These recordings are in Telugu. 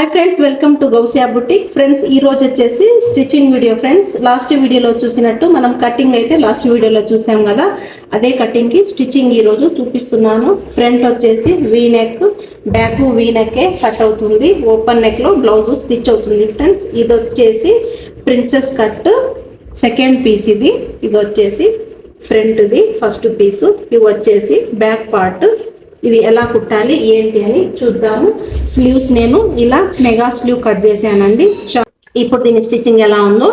Hi friends, welcome to Gousia boutique. Friends, ఈ రోజు వచ్చేసి స్టిచ్చింగ్ వీడియో. ఫ్రెండ్స్, లాస్ట్ వీడియోలో చూసినట్టు మనం కటింగ్ అయితే లాస్ట్ వీడియోలో చూసాం కదా, అదే కటింగ్ కి స్టిచ్చింగ్ ఈ రోజు చూపిస్తున్నాను. ఫ్రంట్ వచ్చేసి వీ నెక్, బ్యాక్ వీ నెక్కే కట్ అవుతుంది. ఓపెన్ నెక్ లో బ్లౌజ్ స్టిచ్ అవుతుంది. ఫ్రెండ్స్, ఇది వచ్చేసి ప్రిన్సెస్ కట్ సెకండ్ పీస్. ఇది వచ్చేసి ఫ్రంట్ది ఫస్ట్ పీసు. ఇవి వచ్చేసి బ్యాక్ పార్ట్. ఇది ఎలా కుట్టాలి ఏంటి అని చూద్దాము. స్లీవ్స్ నేను ఇలా మెగా స్లీవ్ కట్ చేశానండి. ఇప్పుడు దీని స్టిచ్చింగ్ ఎలా ఉందో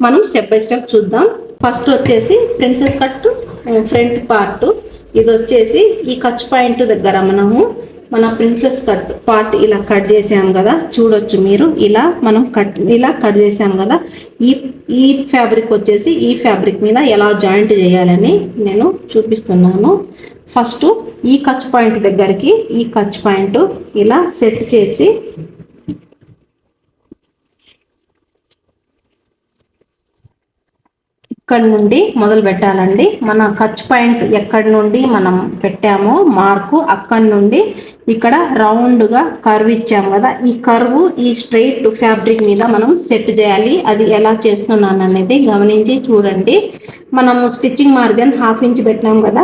మనం స్టెప్ బై స్టెప్ చూద్దాం. ఫస్ట్ వచ్చేసి ప్రిన్సెస్ కట్ ఫ్రంట్ పార్ట్. ఇది వచ్చేసి ఈ కచ్ పాయింట్ దగ్గర మన ప్రిన్సెస్ కట్ పార్ట్ ఇలా కట్ చేసాం కదా, చూడొచ్చు మీరు. మనం ఇలా కట్ చేసాం కదా. ఈ ఫ్యాబ్రిక్ వచ్చేసి ఈ ఫ్యాబ్రిక్ మీద ఎలా జాయింట్ చేయాలని నేను చూపిస్తున్నాను. ఫస్ట్ ఈ కచ్ పాయింట్ దగ్గరికి ఈ కచ్ పాయింట్ ఇలా సెట్ చేసి ఇక్కడ నుండి మొదలు పెట్టాలండి. మన కచ్ పాయింట్ ఎక్కడి నుండి మనం పెట్టామో మార్కు, అక్కడి నుండి ఇక్కడ రౌండ్ గా కర్వ్ ఇచ్చాము కదా, ఈ కర్వ్ ఈ స్ట్రైట్ ఫ్యాబ్రిక్ మీద మనం సెట్ చేయాలి. అది ఎలా చేస్తున్నాను అనేది గమనించి చూడండి. మనము స్టిచ్చింగ్ మార్జిన్ 1/2 ఇంచ్ పెట్టినాం కదా,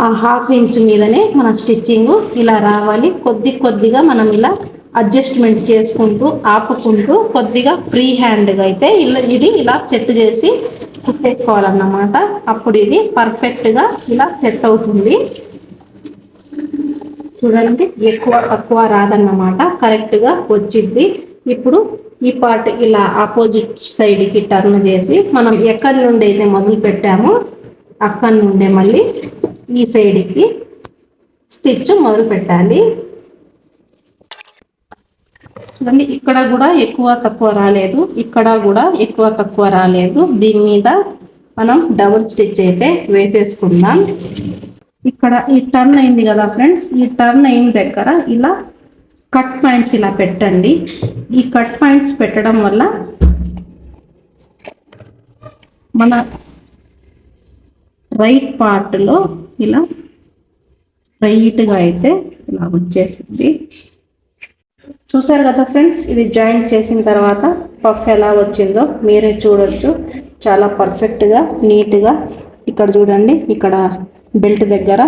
ఆ 1/2 ఇంచ్ మీదనే మన స్టిచ్చింగ్ ఇలా రావాలి. కొద్దిగా మనం ఇలా అడ్జస్ట్మెంట్ చేసుకుంటూ ఆపుకుంటూ కొద్దిగా ఫ్రీ హ్యాండ్గా అయితే ఇది ఇలా సెట్ చేసి కుట్టేసుకోవాలన్నమాట. అప్పుడు ఇది పర్ఫెక్ట్గా ఇలా సెట్ అవుతుంది. చూడండి, ఎక్కువ తక్కువ రాదన్నమాట, కరెక్ట్గా వచ్చింది. ఇప్పుడు ఈ పార్ట్ ఇలా ఆపోజిట్ సైడ్కి టర్న్ చేసి మనం ఎక్కడి నుండి అయితే మొదలు పెట్టామో అక్కడి నుండే మళ్ళీ ఈ సైడ్కి స్టిచ్ మొదలు పెట్టాలి. చూడండి, ఇక్కడ కూడా ఎక్కువ తక్కువ రాలేదు, ఇక్కడ కూడా ఎక్కువ తక్కువ రాలేదు. దీని మీద మనం డబుల్ స్టిచ్ అయితే వేసేసుకుందాం. ఇక్కడ ఈ టర్న్ అయింది కదా ఫ్రెండ్స్, ఈ టర్న్ అయిన దగ్గర ఇలా కట్ పాయింట్స్ ఇలా పెట్టండి. ఈ కట్ పాయింట్స్ పెట్టడం వల్ల మన రైట్ పార్ట్లో ఇలా రైట్గా అయితే ఇలా వచ్చేసింది. చూసారు కదా ఫ్రెండ్స్, ఇది జాయింట్ చేసిన తర్వాత పఫ్ ఎలా వచ్చిందో మీరే చూడొచ్చు. చాలా పర్ఫెక్ట్గా నీట్గా. ఇక్కడ చూడండి, ఇక్కడ బెల్ట్ దగ్గర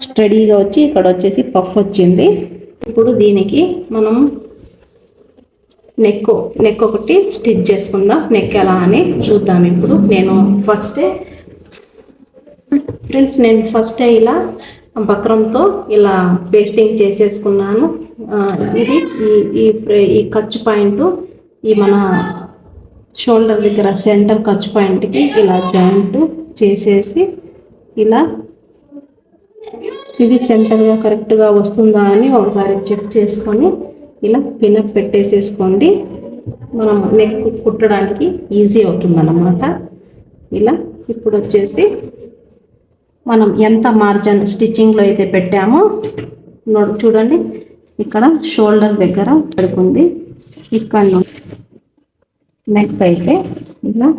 స్టడీగా వచ్చి ఇక్కడ వచ్చేసి పఫ్ వచ్చింది. ఇప్పుడు దీనికి మనం నెక్ ఒకటి స్టిచ్ చేసుకుందాం. నెక్ ఎలా అని చూద్దాం. ఇప్పుడు నేను ఫస్టే ఇలా బక్రంతో ఇలా పేస్టింగ్ చేసేసుకున్నాను. ఇది ఈ ఖర్చు పాయింట్ ఈ మన షోల్డర్ దగ్గర సెంటర్ ఖర్చు పాయింట్కి ఇలా జాయింట్ చేసేసి ఇలా ఇది సెంటర్గా కరెక్ట్గా వస్తుందా అని ఒకసారి చెక్ చేసుకొని ఇలా పినప్ పెట్టేసేసుకోండి. మనం నెక్ కుట్టడానికి ఈజీ అవుతుందన్నమాట. ఇలా ఇప్పుడు వచ్చేసి మనం ఎంత మార్జిన్ స్టిచ్చింగ్లో అయితే పెట్టామో చూడండి, ఇక్కడ షోల్డర్ దగ్గర పడుకుంది. ఇక్కడ నెక్ అయితే ఇలా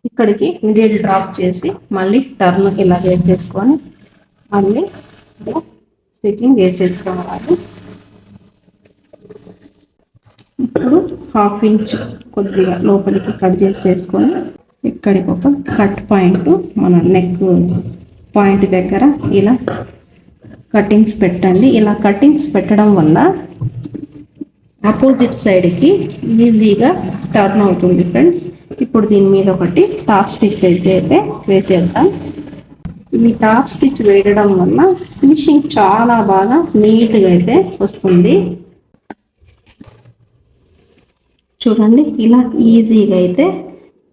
ఇక్కడికి నీడిల్ డ్రాప్ చేసి మళ్ళీ టర్న్ ఇలా వేసేసుకొని మళ్ళీ స్టిచ్చింగ్ వేసేసుకోవాలి. ఇప్పుడు 1/2 ఇంచ్ కొద్దిగా లోపలికి కట్ చేసేసుకొని ఇక్కడికి ఒక కట్ పాయింట్ మన నెక్ పాయింట్ దగ్గర ఇలా కటింగ్స్ పెట్టండి. ఇలా కటింగ్స్ పెట్టడం వల్ల ఆపోజిట్ సైడ్కి ఈజీగా టర్న్ అవుతుంది ఫ్రెండ్స్. ఇప్పుడు దీని మీద ఒకటి టాప్ స్టిచ్ అయితే వేసేద్దాం. ఈ టాప్ స్టిచ్ వేయడం వల్ల ఫినిషింగ్ చాలా బాగా నీట్గా అయితే వస్తుంది. చూడండి, ఇలా ఈజీగా అయితే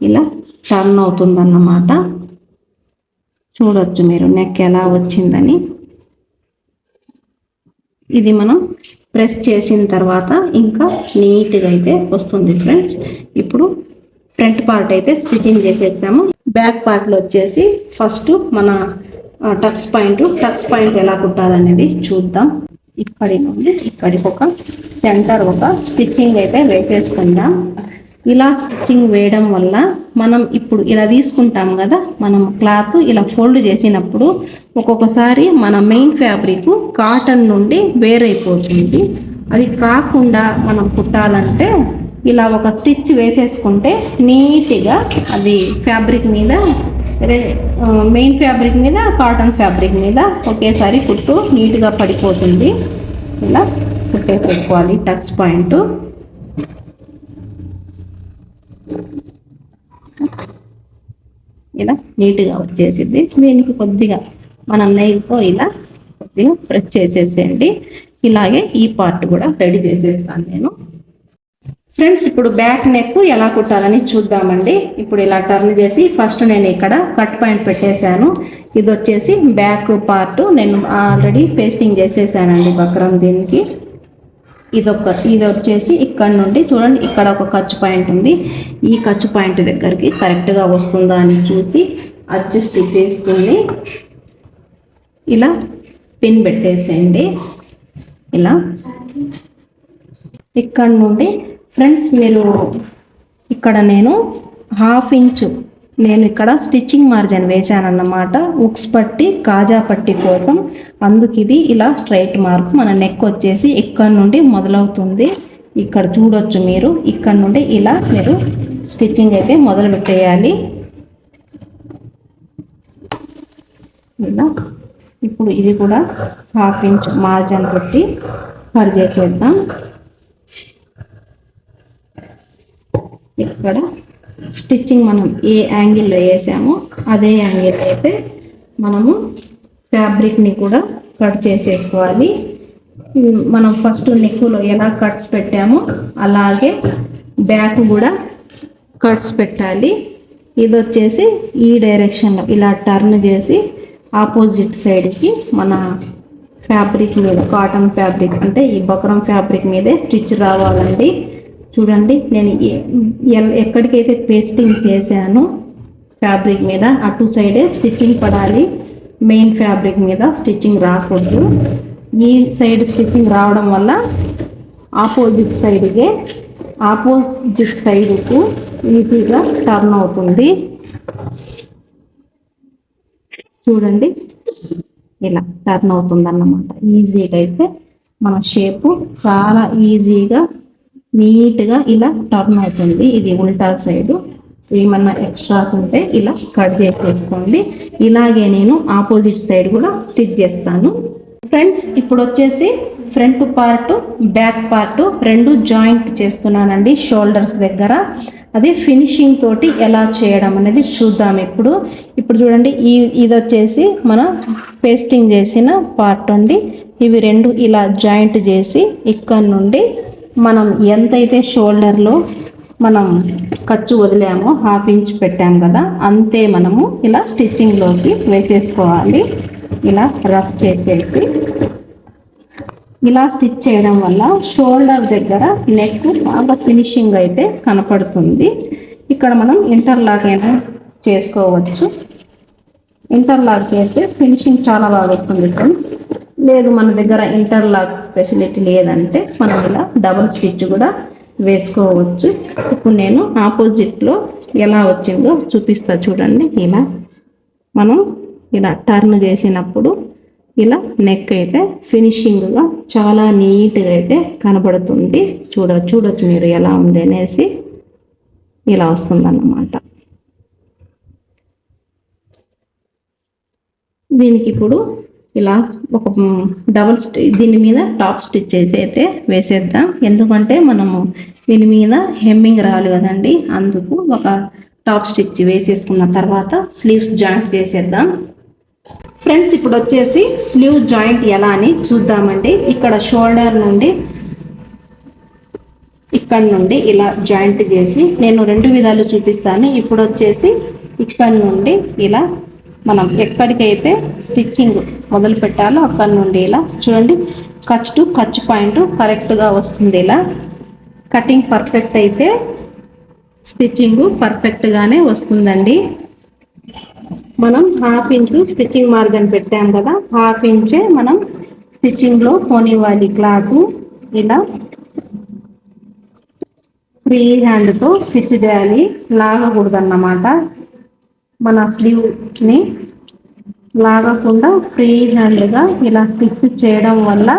ఇలా టర్న్ అవుతుందన్నమాట. చూడొచ్చు మీరు నెక్ ఎలా వచ్చిందని. ఇది మనం ప్రెస్ చేసిన తర్వాత ఇంకా నీట్గా అయితే వస్తుంది ఫ్రెండ్స్. ఇప్పుడు ఫ్రంట్ పార్ట్ అయితే స్టిచ్చింగ్ చేసేసాము. బ్యాక్ పార్ట్లో వచ్చేసి ఫస్ట్ మన టక్స్ పాయింట్ ఎలా కుట్టాలనేది చూద్దాం. ఇక్కడి నుండి ఇక్కడికి ఒక సెంటర్ ఒక స్టిచ్చింగ్ అయితే వేసేసుకుందాం. ఇలా స్టిచ్చింగ్ వేయడం వల్ల మనం ఇప్పుడు ఇలా తీసుకుంటాం కదా, మనం క్లాత్ ఇలా ఫోల్డ్ చేసినప్పుడు ఒక్కొక్కసారి మన మెయిన్ ఫ్యాబ్రిక్ కాటన్ నుండి వేరైపోతుంది. అది కాకుండా మనం కుట్టాలంటే ఇలా ఒక స్టిచ్ వేసేసుకుంటే నీట్గా అది ఫ్యాబ్రిక్ మీద మెయిన్ ఫ్యాబ్రిక్ మీద కాటన్ ఫ్యాబ్రిక్ మీద ఒకేసారి కుట్టు నీట్గా పడిపోతుంది. ఇలా కుట్టేసుకోవాలి టక్స్ పాయింట్. ఇలా నీట్గా వచ్చేసింది. దీనికి కొద్దిగా మనం నెయిల్తో ఇలా కొద్దిగా ప్రెస్ చేసేసేయండి. ఇలాగే ఈ పార్ట్ కూడా రెడీ చేసేస్తాను నేను. ఫ్రెండ్స్ ఇప్పుడు బ్యాక్ నెక్ ఎలా కుట్టాలని చూద్దామండి. ఇప్పుడు ఇలా టర్న్ చేసి ఫస్ట్ నేను ఇక్కడ కట్ పాయింట్ పెట్టేశాను. ఇది వచ్చేసి బ్యాక్ పార్ట్ నేను ఆల్రెడీ పేస్టింగ్ చేసేసానండి బక్రం. దీనికి ఇది వచ్చేసి ఇక్కడ నుండి చూడండి, ఇక్కడ ఒక ఖర్చు పాయింట్ ఉంది. ఈ ఖర్చు పాయింట్ దగ్గరికి కరెక్ట్గా వస్తుందా అని చూసి అడ్జస్ట్ చేసుకుని ఇలా పిన్ పెట్టేసేయండి. ఇలా ఇక్కడ నుండి ఫ్రెండ్స్ మీరు ఇక్కడ నేను 1/2 ఇంచు నేను ఇక్కడ స్టిచ్చింగ్ మార్జిన్ వేసానన్నమాట. ఉక్స్ పట్టి కాజా పట్టి కోసం. అందుకు ఇది ఇలా స్ట్రైట్ మార్క్. మన నెక్ వచ్చేసి ఇక్కడ నుండి మొదలవుతుంది. ఇక్కడ చూడొచ్చు మీరు. ఇక్కడ నుండి ఇలా మీరు స్టిచ్చింగ్ అయితే మొదలు పెట్టేయాలి. ఇలా ఇప్పుడు ఇది కూడా 1/2 ఇంచ్ మార్జిన్ పెట్టి కట్ చేసేద్దాం. ఇక్కడ స్టిచ్చింగ్ మనం ఏ యాంగిల్లో వేసామో అదే యాంగిల్ అయితే మనము ఫ్యాబ్రిక్ని కూడా కట్ చేసేసుకోవాలి. మనం ఫస్ట్ నెక్కులో ఎలా కట్స్ పెట్టామో అలాగే బ్యాక్ కూడా కట్స్ పెట్టాలి. ఇది వచ్చేసి ఈ డైరెక్షన్లో ఇలా టర్న్ చేసి ఆపోజిట్ సైడ్కి మన ఫ్యాబ్రిక్ మీద కాటన్ ఫ్యాబ్రిక్ అంటే ఈ బక్రం ఫ్యాబ్రిక్ మీదే స్టిచ్ రావాలండి. చూడండి నేను ఎక్కడికైతే పేస్టింగ్ చేశానో ఫ్యాబ్రిక్ మీద అటు సైడే స్టిచ్చింగ్ పడాలి. మెయిన్ ఫ్యాబ్రిక్ మీద స్టిచ్చింగ్ రాకూడదు. ఈ సైడ్ స్టిచ్చింగ్ రావడం వల్ల ఆపోజిట్ సైడ్కు ఈజీగా టర్న్ అవుతుంది. చూడండి ఇలా టర్న్ అవుతుంది అన్నమాట. ఈజీగా అయితే మన షేపు చాలా ఈజీగా నీట్గా ఇలా టర్న్ అవుతుంది. ఇది ఉల్టా సైడు. ఏమన్నా ఎక్స్ట్రాస్ ఉంటే ఇలా కట్ చేసేసుకోండి. ఇలాగే నేను ఆపోజిట్ సైడ్ కూడా స్టిచ్ చేస్తాను. ఫ్రెండ్స్ ఇప్పుడు వచ్చేసి ఫ్రంట్ పార్ట్ బ్యాక్ పార్ట్ రెండు జాయింట్ చేస్తున్నానండి షోల్డర్స్ దగ్గర. అది ఫినిషింగ్ తోటి ఎలా చేయడం అనేది చూద్దాం ఇప్పుడు. చూడండి ఇది వచ్చేసి మన పేస్టింగ్ చేసిన పార్ట్ అండి. ఇవి రెండు ఇలా జాయింట్ చేసి ఇక్కడ నుండి మనం ఎంతైతే షోల్డర్లో మనం ఖర్చు వదిలామో 1/2 ఇంచ్ పెట్టాం కదా, అంతే మనము ఇలా స్టిచ్చింగ్లోకి వేసేసుకోవాలి. ఇలా రఫ్ చేసేసి ఇలా స్టిచ్ చేయడం వల్ల షోల్డర్ దగ్గర నెక్ బాగా ఫినిషింగ్ అయితే కనపడుతుంది. ఇక్కడ మనం ఇంటర్లాక్ అయినా చేసుకోవచ్చు. ఇంటర్లాక్ చేస్తే ఫినిషింగ్ చాలా బాగా వస్తుంది ఫ్రెండ్స్. లేదు మన దగ్గర ఇంటర్లాక్ స్పెషలిటీ లేదంటే మనం ఇలా డబుల్ స్టిచ్ కూడా వేసుకోవచ్చు. ఇప్పుడు నేను ఆపోజిట్లో ఎలా వచ్చిందో చూపిస్తా చూడండి. ఇలా మనం ఇలా టర్న్ చేసినప్పుడు ఇలా నెక్ అయితే ఫినిషింగ్గా చాలా నీట్గా అయితే కనబడుతుంది. చూడొచ్చు మీరు ఎలా ఉంది అనేసి. ఇలా వస్తుందన్నమాట. దీనికి ఇప్పుడు ఇలా ఒక డబుల్ దీని మీద టాప్ స్టిచ్ అయితే వేసేద్దాం. ఎందుకంటే మనము దీని మీద హెమ్మింగ్ రావాలి కదండి, అందుకు ఒక టాప్ స్టిచ్ వేసేసుకున్న తర్వాత స్లీవ్స్ జాయింట్ చేసేద్దాం. ఫ్రెండ్స్ ఇప్పుడు వచ్చేసి స్లీవ్ జాయింట్ ఎలా అని చూద్దామండి. ఇక్కడ షోల్డర్ నుండి ఇక్కడ నుండి ఇలా జాయింట్ చేసి నేను 2 విధాలు చూపిస్తాను. ఇప్పుడు వచ్చేసి ఇక్కడ నుండి ఇలా మనం ఎక్కడికైతే స్టిచ్చింగ్ మొదలు పెట్టాలో అక్కడ నుండి ఇలా చూడండి ఖర్చు పాయింట్ కరెక్ట్గా వస్తుంది. ఇలా కటింగ్ పర్ఫెక్ట్ అయితే స్టిచ్చింగ్ పర్ఫెక్ట్గానే వస్తుందండి. మనం 1/2 ఇంచు స్టిచ్చింగ్ మార్జిన్ పెట్టాం కదా, 1/2 ఇంచే మనం స్టిచ్చింగ్లో పోనివ్వాలి క్లాత్. ఇలా ఫ్రీ హ్యాండ్తో స్టిచ్ చేయాలి, లాగకూడదన్నమాట. మన స్లీవ్ని లాగకుండా ఫ్రీ హ్యాండ్గా ఇలా స్టిచ్ చేయడం వల్ల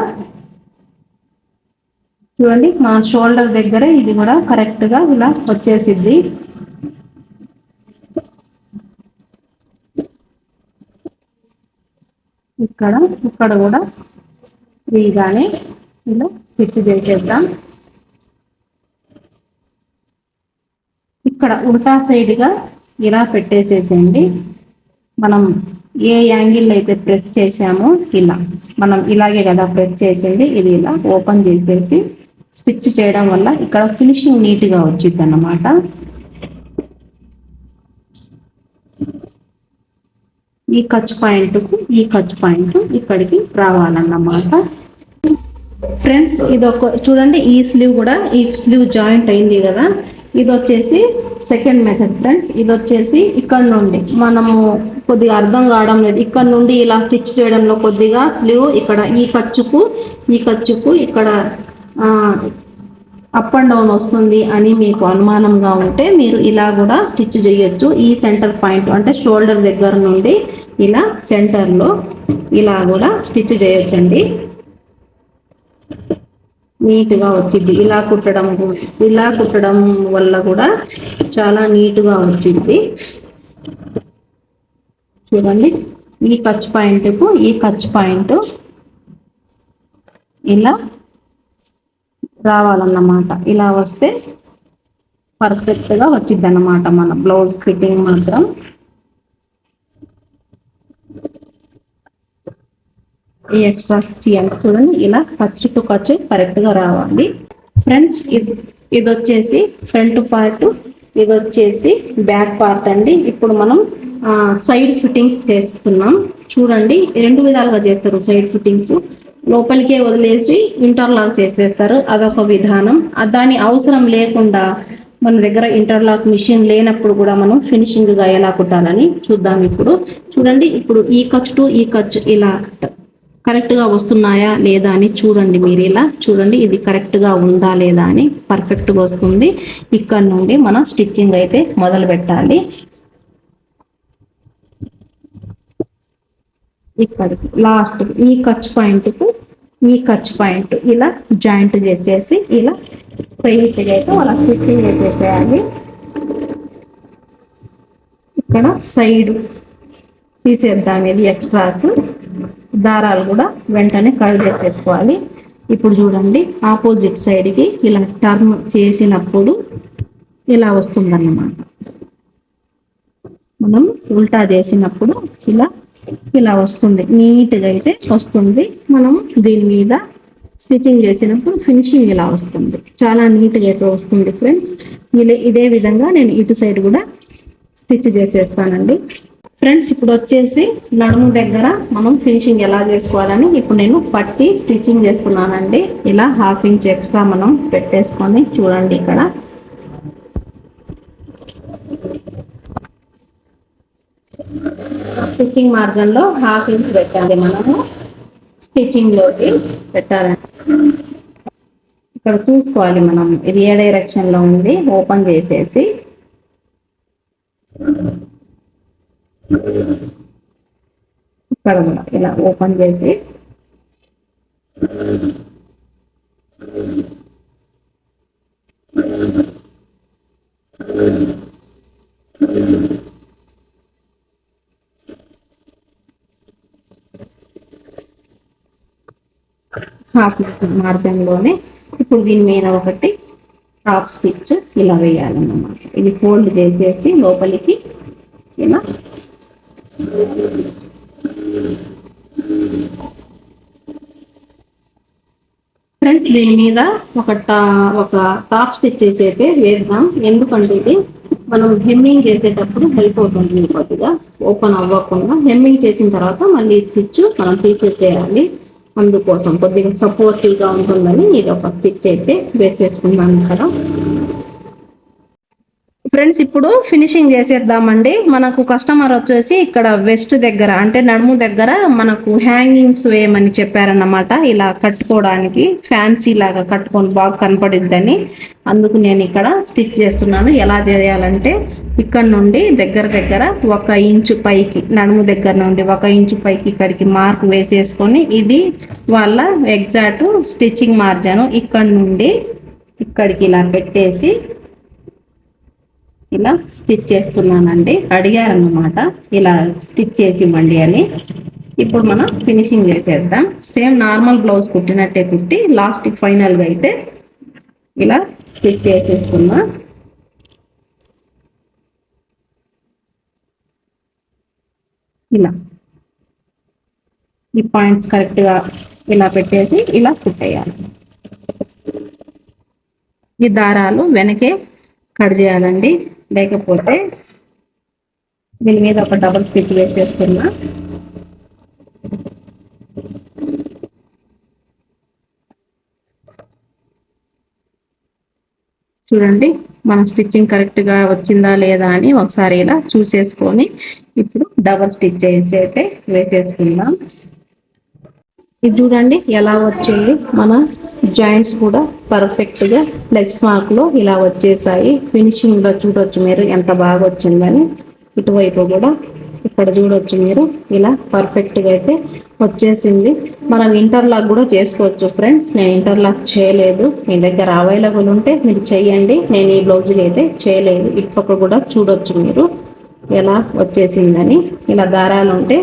చూడండి మా షోల్డర్ దగ్గర ఇది కూడా కరెక్ట్గా ఇలా వచ్చేసిద్ది. ఇక్కడ కూడా ఫ్రీగానే ఇలా స్టిచ్ చేసేద్దాం. ఇక్కడ ఉల్టా సైడ్గా ఇలా పెట్టేసేసేయండి. మనం ఏ యాంగిల్ అయితే ప్రెస్ చేసామో ఇలా మనం ఇలాగే కదా ప్రెస్ చేసింది, ఇది ఇలా ఓపెన్ చేసేసి స్టిచ్ చేయడం వల్ల ఇక్కడ ఫినిషింగ్ నీట్గా వచ్చింది అన్నమాట. ఈ ఖర్చు పాయింట్ ఇక్కడికి రావాలన్నమాట. ఫ్రెండ్స్ ఇదొక చూడండి, ఈ స్లీవ్ జాయింట్ అయింది కదా, ఇది వచ్చేసి సెకండ్ మెథడ్ ఫ్రెండ్స్. ఇది వచ్చేసి ఇక్కడ నుండి మనము కొద్దిగా అర్థం కావడం లేదు, ఇక్కడ నుండి ఇలా స్టిచ్ చేయడంలో కొద్దిగా స్లీవ్ ఇక్కడ ఈ ఖర్చుకు ఇక్కడ అప్ అండ్ డౌన్ వస్తుంది అని మీకు అనుమానంగా ఉంటే మీరు ఇలా కూడా స్టిచ్ చేయొచ్చు. ఈ సెంటర్ పాయింట్ అంటే షోల్డర్ దగ్గర నుండి ఇలా సెంటర్లో ఇలా కూడా స్టిచ్ చేయొచ్చండి. నీట్గా వచ్చింది. ఇలా కుట్టడం వల్ల కూడా చాలా నీట్గా వచ్చింది. చూడండి, ఈ ఖర్చు పాయింట్ ఇలా రావాలన్నమాట. ఇలా వస్తే పర్ఫెక్ట్గా వచ్చింది అన్నమాట మన బ్లౌజ్ ఫిట్టింగ్ మాత్రం. ఈ ఎక్స్ట్రా చేయాలి చూడండి, ఇలా ఖర్చు కరెక్ట్గా రావాలి ఫ్రెండ్స్. ఇది వచ్చేసి ఫ్రంట్ పార్ట్, ఇది వచ్చేసి బ్యాక్ పార్ట్ అండి. ఇప్పుడు మనం సైడ్ ఫిట్టింగ్స్ చేస్తున్నాం. చూడండి, రెండు విధాలుగా చేస్తారు సైడ్ ఫిట్టింగ్స్. లోపలికే వదిలేసి ఇంటర్లాక్ చేసేస్తారు, అదొక విధానం. దాని అవసరం లేకుండా మన దగ్గర ఇంటర్లాక్ మిషన్ లేనప్పుడు కూడా మనం ఫినిషింగ్గా ఎలా కుట్టాలని చూద్దాం. ఇప్పుడు చూడండి, ఇప్పుడు ఈ ఖర్చు ఇలా కరెక్ట్గా వస్తున్నాయా లేదా అని చూడండి. మీరు ఇలా చూడండి, ఇది కరెక్ట్గా ఉందా లేదా అని. పర్ఫెక్ట్గా వస్తుంది. ఇక్కడ నుండి మనం స్టిచ్చింగ్ అయితే మొదలు పెట్టాలి. ఇక్కడికి లాస్ట్ ఈ ఖర్చు పాయింట్ ఇలా జాయింట్ చేసేసి ఇలా స్ట్రైట్గా అయితే అలా స్టిచ్చింగ్ చేసేసేయాలి. ఇక్కడ సైడ్ తీసేద్దాం, ఇది ఎక్స్ట్రాస్ దారాలు కూడా వెంటనే కట్ చేసేసుకోవాలి. ఇప్పుడు చూడండి, ఆపోజిట్ సైడ్కి ఇలా టర్న్ చేసినప్పుడు ఇలా వస్తుందన్నమాట. మనం ఉల్టా చేసినప్పుడు ఇలా వస్తుంది, నీట్గా అయితే వస్తుంది. మనం దీని మీద స్టిచ్చింగ్ చేసినప్పుడు ఫినిషింగ్ ఇలా వస్తుంది, చాలా నీట్గా అయితే వస్తుంది ఫ్రెండ్స్. ఇదే విధంగా నేను ఇటు సైడ్ కూడా స్టిచ్ చేసేస్తానండి ఫ్రెండ్స్. ఇప్పుడు వచ్చేసి నడుము దగ్గర మనం ఫినిషింగ్ ఎలా చేసుకోవాలని ఇప్పుడు నేను పట్టి స్టిచ్చింగ్ చేస్తున్నానండి. ఇలా 1/2 ఇంచ్ ఎక్స్ట్రా మనం పెట్టేసుకొని చూడండి, ఇక్కడ స్టిచ్చింగ్ మార్జిన్లో 1/2 ఇంచ్ పెట్టాలి. మనము స్టిచ్చింగ్లోకి పెట్టాలండి. ఇక్కడ చూసుకోవాలి మనం ఇది ఏ డైరెక్షన్లో ఉంది. ఓపెన్ చేసేసి ఇక్కడ కూడా ఇలా ఓపెన్ చేసి హాఫ్ మార్జిన్లోనే ఇప్పుడు దీని మీద ఒకటి టాప్ స్టిచ్ ఇలా వేయాలన్నమాట. ఇది ఫోల్డ్ చేసేసి లోపలికి ఇలా ఫ్రెండ్స్ దీని మీద ఒక టాప్ స్టిచ్ చేసి అయితే వేద్దాం. ఎందుకంటే ఇది మనం హెమ్మింగ్ చేసేటప్పుడు హెల్ప్ అవుతుంది, కొద్దిగా ఓపెన్ అవ్వకుండా. హెమ్మింగ్ చేసిన తర్వాత మళ్ళీ స్టిచ్ మనం తీసేసేయాలి, అందుకోసం కొద్దిగా సపోర్టివ్గా ఉంటుందని ఇది ఒక స్టిచ్ అయితే వేసేసుకున్నాను ఇక్కడ. ఫ్రెండ్స్ ఇప్పుడు ఫినిషింగ్ చేసేద్దామండి. మనకు కస్టమర్ వచ్చేసి ఇక్కడ వెస్ట్ దగ్గర అంటే నడుము దగ్గర మనకు హ్యాంగింగ్స్ వేయమని చెప్పారన్నమాట. ఇలా కట్టుకోవడానికి ఫ్యాన్సీ లాగా కట్టుకొని బాగా కనపడిద్దని. అందుకు నేను ఇక్కడ స్టిచ్ చేస్తున్నాను. ఎలా చేయాలంటే ఇక్కడ నుండి దగ్గర దగ్గర 1 ఇంచు పైకి, నడుము దగ్గర నుండి 1 ఇంచు పైకి ఇక్కడికి మార్క్ వేసేసుకొని, ఇది వాళ్ళ ఎగ్జాక్ట్ స్టిచ్చింగ్ మార్జిన్. ఇక్కడ నుండి ఇక్కడికి ఇలా పెట్టేసి ఇలా స్టిచ్ చేస్తున్నానండి. అడిగారన్నమాట ఇలా స్టిచ్ చేసి ఇవ్వండి అని. ఇప్పుడు మనం ఫినిషింగ్ చేసేద్దాం. సేమ్ నార్మల్ బ్లౌజ్ కుట్టినట్టే కుట్టి లాస్ట్ ఫైనల్గా అయితే ఇలా స్టిచ్ చేసేస్తున్నా. ఇలా ఈ పాయింట్స్ కరెక్ట్గా ఇలా పెట్టేసి ఇలా కుట్టేయాలి. ఈ దారాలు వెనకే కట్ చేయాలండి, లేకపోతే దీని మీద ఒక డబుల్ స్టిచ్ వేసేస్తున్నా. చూడండి మన స్టిచ్చింగ్ కరెక్ట్గా వచ్చిందా లేదా అని ఒకసారి ఇలా చూసేసుకొని ఇప్పుడు డబుల్ స్టిచ్ చేసి అయితే వేసేసుకుందాం. ఇది చూడండి ఎలా వచ్చింది. మన జాయింట్స్ కూడా పర్ఫెక్ట్గా ప్లస్ మార్క్లో ఇలా వచ్చేసాయి. ఫినిషింగ్లో చూడొచ్చు మీరు ఎంత బాగా వచ్చిందని. ఇటువైపు కూడా ఇక్కడ చూడొచ్చు మీరు ఇలా పర్ఫెక్ట్గా అయితే వచ్చేసింది. మనం ఇంటర్లాక్ కూడా చేసుకోవచ్చు ఫ్రెండ్స్. నేను ఇంటర్లాక్ చేయలేదు. మీ దగ్గర అవైలబుల్ ఉంటే మీరు చేయండి. నేను ఈ బ్లౌజ్కి అయితే చేయలేదు. ఇటుపక్క కూడా చూడొచ్చు మీరు ఎలా వచ్చేసిందని. ఇలా దారాలు ఉంటే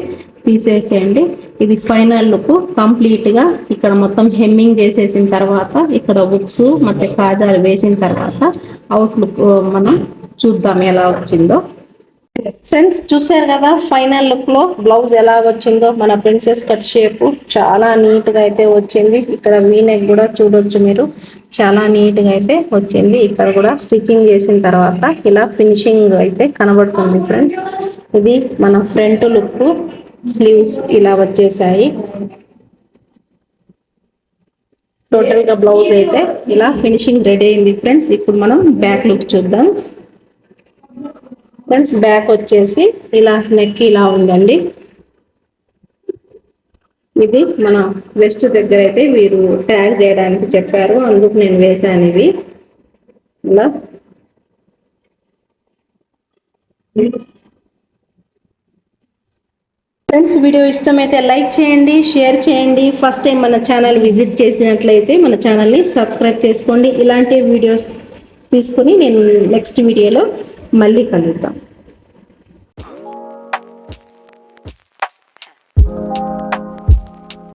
తీసేసేయండి. ఇది ఫైనల్ లుక్ కంప్లీట్గా. ఇక్కడ మొత్తం హెమ్మింగ్ చేసేసిన తర్వాత ఇక్కడ బుక్స్ ಮತ್ತೆ కాజాలు వేసిన తర్వాత అవుట్ లుక్ మనం చూద్దాం ఎలా వచ్చిందో. ఫ్రెండ్స్ చూసారు కదా ఫైనల్ లుక్ లో బ్లౌజ్ ఎలా వచ్చిందో. మన ప్రిన్సెస్ కట్ షేప్ చాలా నీట్ గా అయితే వచ్చింది. ఇక్కడ వీ నెక్ కూడా చూడొచ్చు మీరు, చాలా నీట్ గా అయితే వచ్చింది. ఇక్కడ కూడా స్టిచ్చింగ్ చేసిన తర్వాత ఇలా ఫినిషింగ్ అయితే కనబడుతుంది ఫ్రెండ్స్. ఇది మన ఫ్రంట్ లుక్. స్లీవ్స్ ఇలా వచ్చేసాయి. టోటల్ గా బ్లౌజ్ అయితే ఇలా ఫినిషింగ్ రెడీ అయింది ఫ్రెండ్స్. ఇప్పుడు మనం బ్యాక్ లుక్ చూద్దాం ఫ్రెండ్స్. బ్యాక్ వచ్చేసి ఇలా నెక్ ఇలా ఉందండి. ఇది మన వెస్ట్ దగ్గర అయితే వీరు ట్యాగ్ చేయడానికి చెప్పారు, అందుకు నేను వేసాను ఇవి ఇలా. ఫ్రెండ్స్ వీడియో ఇష్టమైతే లైక్ చేయండి, షేర్ చేయండి. ఫస్ట్ టైం మన ఛానల్ విజిట్ చేసినట్లయితే మన ఛానల్ని సబ్స్క్రైబ్ చేసుకోండి. ఇలాంటి వీడియోస్ తీసుకొని నేను నెక్స్ట్ వీడియోలో మళ్ళీ కలుద్దాం.